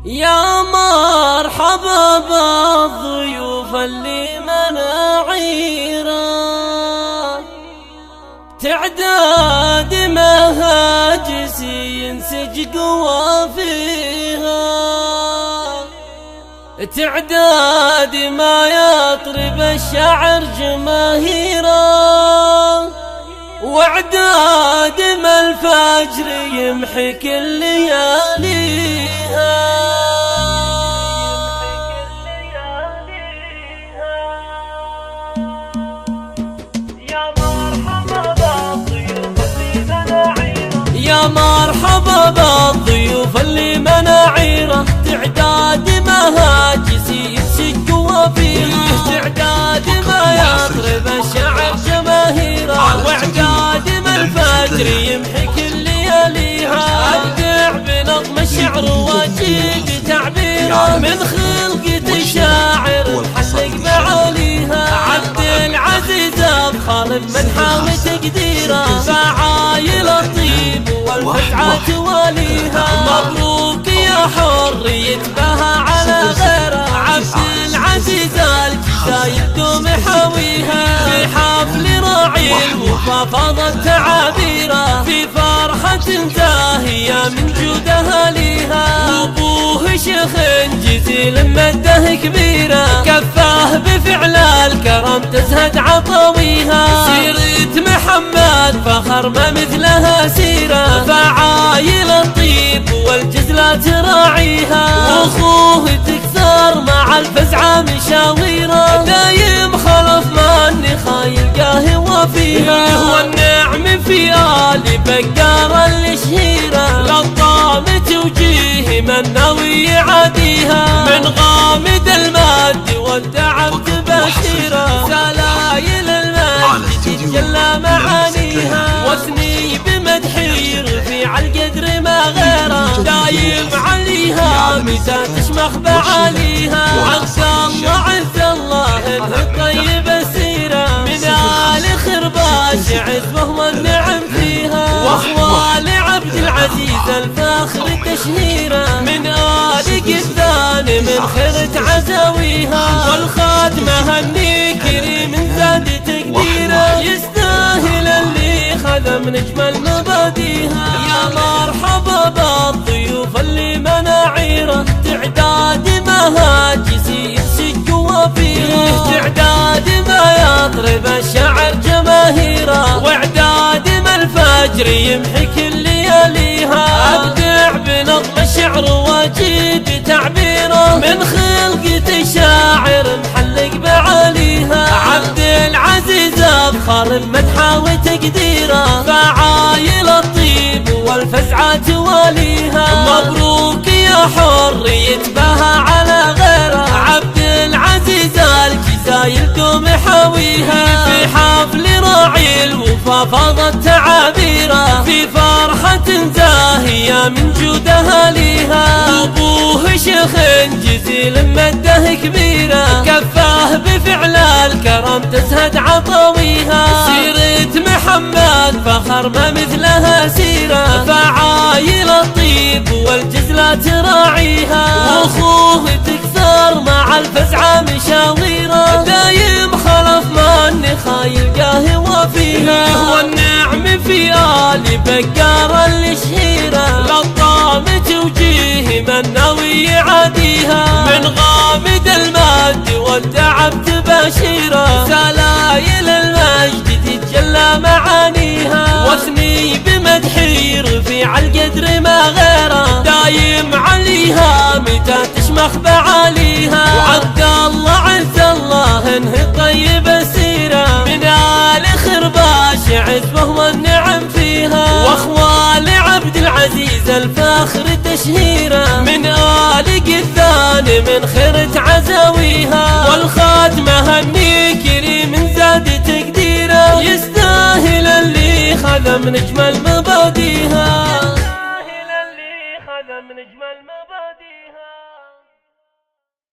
يا مرحبا بالضيوف اللي مناعيره، تعداد مهاجسي ينسج قوافيها، تعداد ما يطرب الشعر جماهيره، واعداد ما الفجر يمحي كل لياليها. يا مرحبا بالضيوف اللي مناعيره، تعداد مهاجسي ينسج قوافيها، تعداد ما يطرب الشعر جماهيره، واعداد ما الفجر يمحي كل لياليها. ابدع بنظم الشعر واجيب تعبيره، من خلقة الشاعر محلق معاليها. عبد العزيز بخالف مدحه وتقديره، فعايل الطيب والفتعة تواليها. مبروك يا حرية بها على غيره، عبد العزيز الجزاير دوم حاويها. في حفل راعي الوفا فاضت تعابيره، في فرحة زاهية من جودها ليها. وابوه شيخ جزيل مده كبيره، كفاه بفعل الكرم تزهد عطاويها. سيرة محمد فخر ما مثلها سيره، فعايل الطيب والجزلة تراعيها. واخوه تكثر مع الفزعة مشاويره، دايم خلف من خايل قهوة فيها. والنعم في آل بقار الشهيرة، للطام توجيه من ناوي يعاديها. من غامد الماد والتعب تبشيره، سلايل المجد تتجلى معانيها. واثني بمدحي رفيع القدر ما غيره، دايم عليها متى تشمخ بعاليها. عز الله عز الله انه الطيب السيره، من آل خرباش عزبه والنعم فيها. واخوال عبد العزيز الفاخر تشهيره، من آل قدان من خيرة عزاويها. والخاتمه النكري من زاد تقديره، يستاهل اللي خذ من اجمل مباديها. يا مرحبا بالضيوف اللي مناعيره، تعداد مهاجسي ينسج قوافيها. تعداد ما يطرب الشعر جماهيره، واعداد ما الفجر يمحي كل لياليها. ابدع بنظم الشعر واجيب تعبيره، من خلقة الشاعر محلق بعاليها. عبد العزيز بخالف مدحه وتقديره، فعايل الطيب والفزعة تواليها. مبروك يا حرية بها على غيره، عبد العزيز الجزاير دوم حاويها. في حفل راعي الوفا فاضت تعابيره، في فرحة زاهية من جودها ليها. وابوه شيخ جزيل مده كبيره، كفاه بفعل الكرم تزهد عطاويها. سيرة محمد فخر ما مثلها سيره، فعايل الطيب والجزلة تراعيها. واخوه تكثر مع الفزعة مشاويره، دايم خلف من خايل قهوة فيها. والنعم في آل بقار الشهيرة، للطام توجيه من ناوي يعاديها. من غامد الماد والتعب تبشيره، سلايل المجد تتجلى معانيها. واثني بمدحي رفيع القدر ما غيره، دايم عليها متى تشمخ بعاليها. وعبد الله عز الله انه الطيب السيره، من آل خرباش عزبه والنعم فيها. واخوال عبد العزيز الفاخر تشهيره، من آل قدان من خيرة عزاويها. والخاتمه النكري من زاد تقديره، يستاهل اللي خذ من اجمل مبادئ.